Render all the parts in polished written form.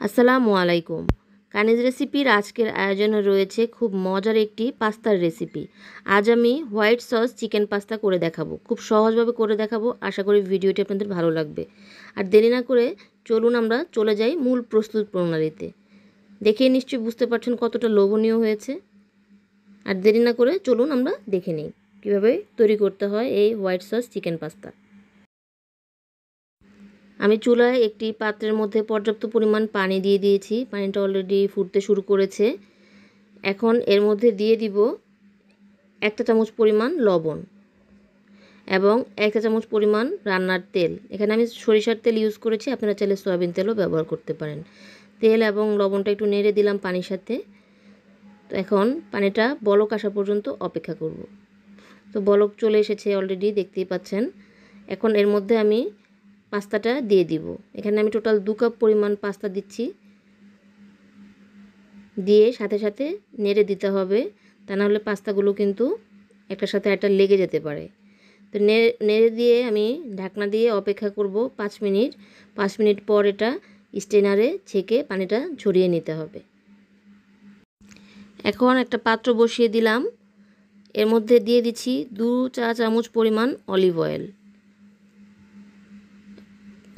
আসসালামু আলাইকুম। কানিজ রেসিপির আজকের আয়োজনে রয়েছে খুব মজার একটি পাস্তার রেসিপি। আজ আমি হোয়াইট সস চিকেন পাস্তা করে দেখাবো। খুব সহজভাবে করে দেখাবো। আশা করি ভিডিওটি আপনাদের ভালো লাগবে। আর দেরি না করে চলুন আমরা চলে যাই মূল প্রস্তুত প্রণালীতে। দেখেই নিশ্চয়ই বুঝতে পারছেন কতটা লোভনীয় হয়েছে। আর দেরি না করে চলুন আমরা দেখে নিই কীভাবে তৈরি করতে হয় এই হোয়াইট সস চিকেন পাস্তা। আমি চুলায় একটি পাত্রের মধ্যে পর্যাপ্ত পরিমাণ পানি দিয়ে দিয়েছি। পানিটা অলরেডি ফুটতে শুরু করেছে। এখন এর মধ্যে দিয়ে দিব 1 চামচ পরিমাণ লবণ এবং 1 চামচ পরিমাণ রান্নার তেল। এখানে আমি সরিষার তেল ইউজ করেছি, আপনারা চাইলে সয়াবিন তেলও ব্যবহার করতে পারেন। তেল এবং লবণটা একটু নেড়ে দিলাম পানির সাথে। তো এখন পানিটা বলক আসা পর্যন্ত অপেক্ষা করব। তো বলক চলে এসেছে অলরেডি, দেখতেই পাচ্ছেন। এখন এর মধ্যে আমি পাস্তাটা দিয়ে দিব। এখানে আমি টোটাল 2 কাপ পরিমাণ পাস্তা দিচ্ছি। দিয়ে সাথে সাথে নেড়ে দিতে হবে, তা না হলে পাস্তাগুলো কিন্তু একটার সাথে একটা লেগে যেতে পারে। তো নেড়ে দিয়ে আমি ঢাকনা দিয়ে অপেক্ষা করব 5 মিনিট। 5 মিনিট পর এটা স্ট্রেনারে ছেঁকে পানিটা ঝরিয়ে নিতে হবে। এখন একটা পাত্র বসিয়ে দিলাম। এর মধ্যে দিয়ে দিচ্ছি 2 চা চামচ পরিমাণ অলিভ অয়েল।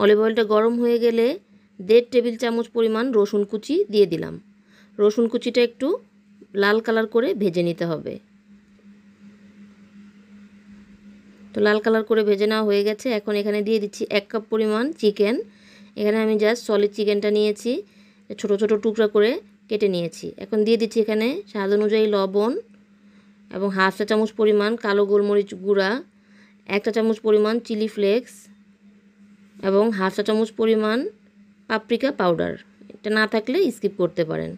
অলিভ অয়েলটা গরম হয়ে গেলে 1.5 টেবিল চামচ পরিমাণ রসুন কুচি দিয়ে দিলাম। রসুন কুচিটা একটু লাল কালার করে ভেজে নিতে হবে। তো লাল কালার করে ভেজে নেওয়া হয়ে গেছে। এখন এখানে দিয়ে দিচ্ছি 1 কাপ পরিমাণ চিকেন। এখানে আমি জাস্ট সলিড চিকেনটা নিয়েছি, ছোট ছোট টুকরা করে কেটে নিয়েছি। এখন দিয়ে দিচ্ছি এখানে স্বাদ অনুযায়ী লবণ এবং 1/2 চা চামচ পরিমাণ কালো গোলমরিচ গুঁড়া, 1 চা চামচ পরিমাণ চিলি ফ্লেক্স এবং 1/2 চা চামচ পরিমাণ পাপরিকা পাউডার। এটা না থাকলে স্কিপ করতে পারেন।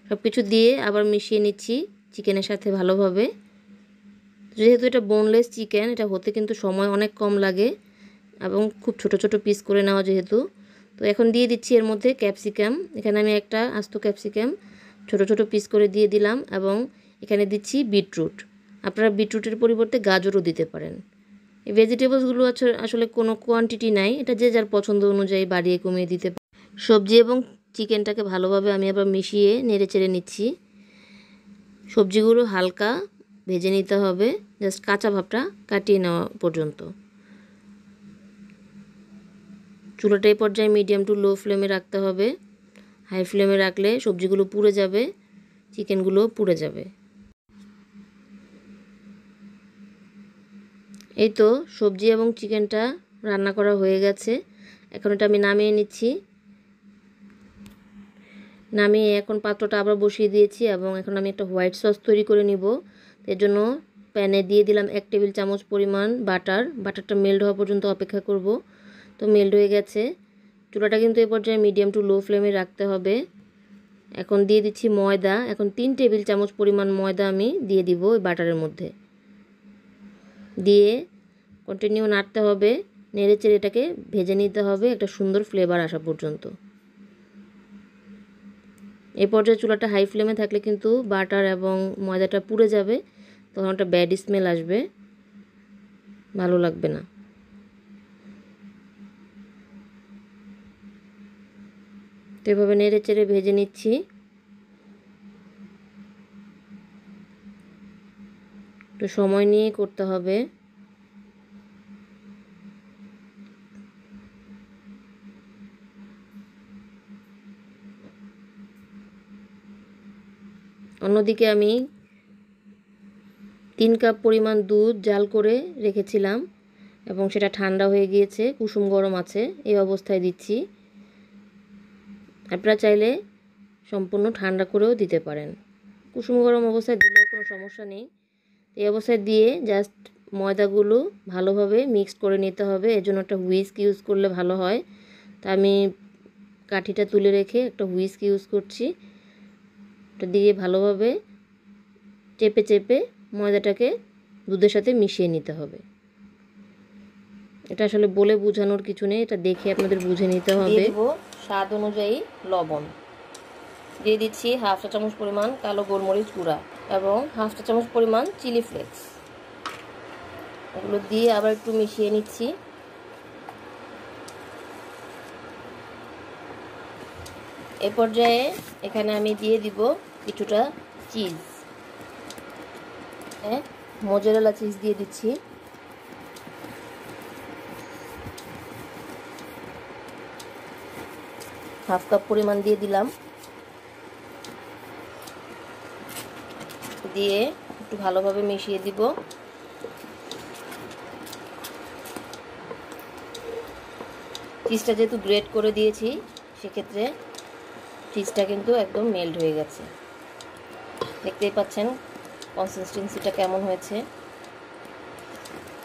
সব কিছু দিয়ে আবার মিশিয়ে নিচ্ছি চিকেনের সাথে ভালোভাবে। যেহেতু এটা বোনলেস চিকেন, এটা হতে কিন্তু সময় অনেক কম লাগে এবং খুব ছোট ছোট পিস করে নেওয়া যেহেতু। তো এখন দিয়ে দিচ্ছি এর মধ্যে ক্যাপসিকাম। এখানে আমি একটা আস্ত ক্যাপসিকাম ছোট ছোট পিস করে দিয়ে দিলাম এবং এখানে দিচ্ছি বিটরুট। আপনারা বিটরুটের পরিবর্তে গাজরও দিতে পারেন। এই ভেজিটেবলসগুলো আসলে কোনো কোয়ান্টিটি নাই, এটা যে যার পছন্দ অনুযায়ী বাড়িয়ে কমিয়ে দিতে পারে। সবজি এবং চিকেনটাকে ভালোভাবে আমি আবার মিশিয়ে নেড়ে চেড়ে নিচ্ছি। সবজিগুলো হালকা ভেজে নিতে হবে, জাস্ট কাঁচা ভাবটা কাটিয়ে নেওয়া পর্যন্ত। চুলাটা এই পর্যায়ে মিডিয়াম টু লো ফ্লেমে রাখতে হবে। হাই ফ্লেমে রাখলে সবজিগুলো পুড়ে যাবে, চিকেনগুলো পুড়ে যাবে। এই তো সবজি এবং চিকেনটা রান্না করা হয়ে গেছে। এখন এটা আমি নামিয়ে নিচ্ছি। নামিয়ে এখন পাত্রটা আবার বসিয়ে দিয়েছি এবং এখন আমি একটা হোয়াইট সস তৈরি করে নিব। এর জন্য প্যানে দিয়ে দিলাম 1 টেবিল চামচ পরিমাণ বাটার। বাটারটা মেল্ট হওয়া পর্যন্ত অপেক্ষা করব। তো মেল্ট হয়ে গেছে। চুলাটা কিন্তু এই পর্যায়ে মিডিয়াম টু লো ফ্লেমে রাখতে হবে। এখন দিয়ে দিচ্ছি ময়দা। এখন 3 টেবিল চামচ পরিমাণ ময়দা আমি দিয়ে দিব ওই বাটারের মধ্যে। দিয়ে কন্টিনিউ নাড়তে হবে, নেড়ে চেড়ে এটাকে ভেজে নিতে হবে একটা সুন্দর ফ্লেভার আসা পর্যন্ত। এই পর্যায়ে চুলাটা হাই ফ্লেমে থাকলে কিন্তু বাটার এবং ময়দাটা পুড়ে যাবে, তখন একটা ব্যাড স্মেল আসবে, ভালো লাগবে না। তো এভাবে নেড়ে চেড়ে ভেজে নিচ্ছি। একটু সময় নিয়ে করতে হবে। অন্যদিকে আমি 3 কাপ পরিমাণ দুধ জাল করে রেখেছিলাম এবং সেটা ঠান্ডা হয়ে গিয়েছে, কুসুম গরম আছে, এই অবস্থায় দিচ্ছি। আপনারা চাইলে সম্পূর্ণ ঠান্ডা করেও দিতে পারেন, কুসুম গরম অবস্থায় দিলেও কোনো সমস্যা নেই। এই অবস্থায় দিয়ে জাস্ট ময়দাগুলো ভালোভাবে মিক্সড করে নিতে হবে। এর জন্য একটা হুইস্ক ইউজ করলে ভালো হয়। তা আমি কাঠিটা তুলে রেখে একটা হুইস্ক ইউজ করছি। এটা দিয়ে ভালোভাবে চেপে চেপে ময়দাটাকে দুধের সাথে মিশিয়ে নিতে হবে। এটা আসলে বলে বোঝানোর কিছু নেই, এটা দেখে আপনাদের বুঝে নিতে হবে। দিয়ে দিব স্বাদ অনুযায়ী লবণ, দিয়ে দিচ্ছি 1/2 চা চামচ পরিমাণ কালো গোলমরিচ গুঁড়া এবং 1/2 চা চামচ পরিমাণ চিলি ফ্লেক্স। এগুলো দিয়ে আবার একটু মিশিয়ে নিচ্ছি। এই পর্যায়ে এখানে আমি দিয়ে দিব কিছুটা চিজ, হ্যাঁ মোজারেলা চিজ দিয়ে দিচ্ছি। হাফ কাপ পরিমাণ দিয়ে দিলাম। দিয়ে একটু ভালোভাবে মিশিয়ে দিব। চিজটা যেহেতু গ্রেট করে দিয়েছি সেক্ষেত্রে চিজটা কিন্তু একদম মেল্ট হয়ে গেছে। দেখতেই পাচ্ছেন কনসিস্টেন্সিটা কেমন হয়েছে।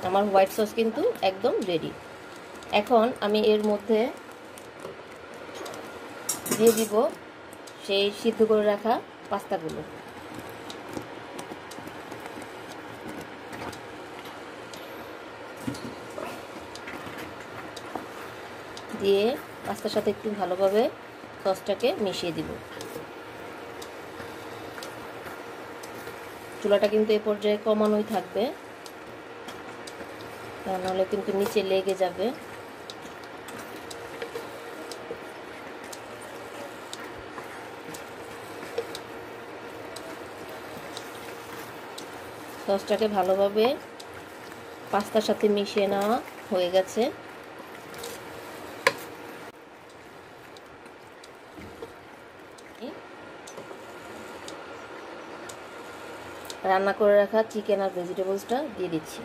আমার হোয়াইট সস কিন্তু একদম রেডি। এখন আমি এর মধ্যে দিয়ে দিব সেই সিদ্ধ করে রাখা পাস্তাগুলো। দিয়ে পাস্তার সাথে একটু ভালোভাবে সসটাকে মিশিয়ে দিব। চুলাটা কিন্তু এই পর্যায়ে কমানোই থাকবে, তা নাহলে কিন্তু নিচে লেগে যাবে। সসটাকে ভালোভাবে পাস্তার সাথে মিশিয়ে নেওয়া হয়ে গেছে। রান্না করে রাখা চিকেন আর ভেজিটেবলসটা দিয়ে দিচ্ছি।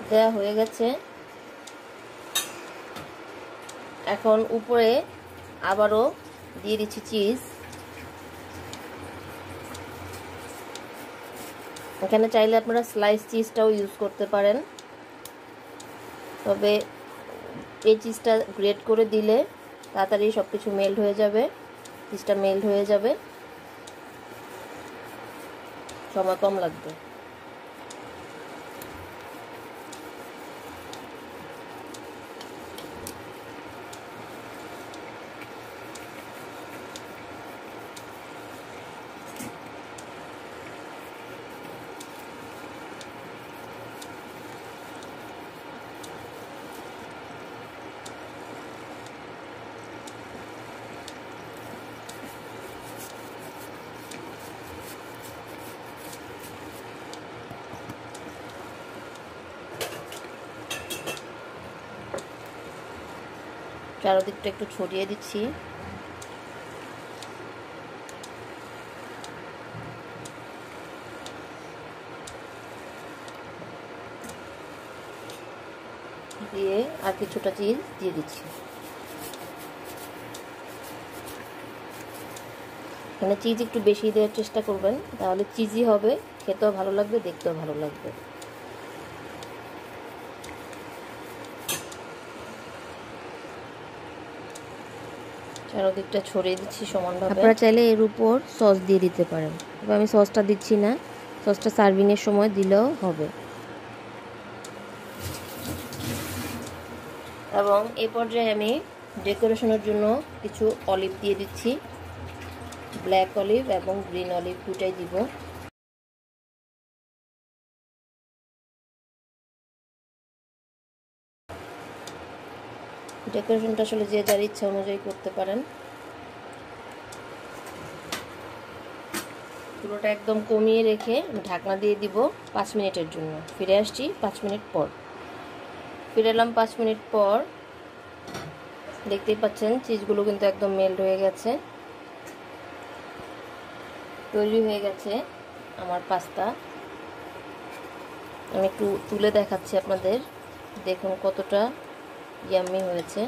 দেয়া হয়ে গেছে। এখন উপরে আবারও দিয়ে দিচ্ছি চিজ। এখানে চাইলে আপনারা স্লাইস চিজটাও ইউজ করতে পারেন, তবে এই চিজটা গ্রেট করে দিলে তাড়াতাড়ি সব কিছু মেল্ট হয়ে যাবে, চিজটা মেল্ট হয়ে যাবে, সময় কম লাগবে। চারদিকটা একটু ছড়িয়ে দিচ্ছি। দিয়ে আর কিছুটা চিজ দিয়ে দিচ্ছি। এখানে চিজ একটু বেশি দেওয়ার চেষ্টা করবেন, তাহলে চিজি হবে, খেতেও ভালো লাগবে, দেখতেও ভালো লাগবে। চারদিকটা ছড়িয়ে দিচ্ছি সমানভাবে। আপনারা চাইলে এর উপর সস দিয়ে দিতে পারেন, তবে আমি সসটা দিচ্ছি না, সসটা সার্ভিংয়ের সময় দিলেও হবে। এবং এই পর্যায়ে আমি ডেকোরেশনের জন্য কিছু অলিভ দিয়ে দিচ্ছি। ব্ল্যাক অলিভ এবং গ্রিন অলিভ দুটাই দিব। ডেকোরেশনটা আসলে যে যার ইচ্ছা অনুযায়ী করতে পারেন। পুরোটা একদম কমিয়ে রেখে ঢাকনা দিয়ে দিব 5 মিনিটের জন্য। ফিরে আসছি 5 মিনিট পর। ফিরে এলাম 5 মিনিট পর। দেখতেই পাচ্ছেন চিজগুলো কিন্তু একদম মেল্ট হয়ে গেছে। তৈরি হয়ে গেছে আমার পাস্তা। আমি একটু তুলে দেখাচ্ছি আপনাদের, দেখুন কতটা ইয়াম্মি হয়েছে।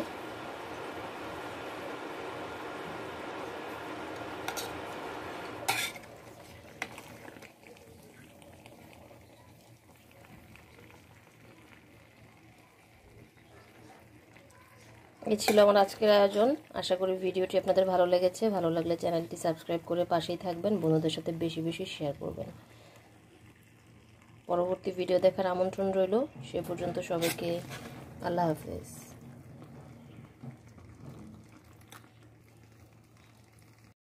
এই ছিল আমার আজকের আয়োজন। আশা করি ভিডিওটি আপনাদের ভালো লেগেছে। ভালো লাগলে চ্যানেলটি সাবস্ক্রাইব করে পাশেই থাকবেন, বন্ধুদের সাথে বেশি বেশি শেয়ার করবেন। পরবর্তী ভিডিও দেখার আমন্ত্রণ রইল। সে পর্যন্ত সবাইকে আল্লাহ হাফেজ।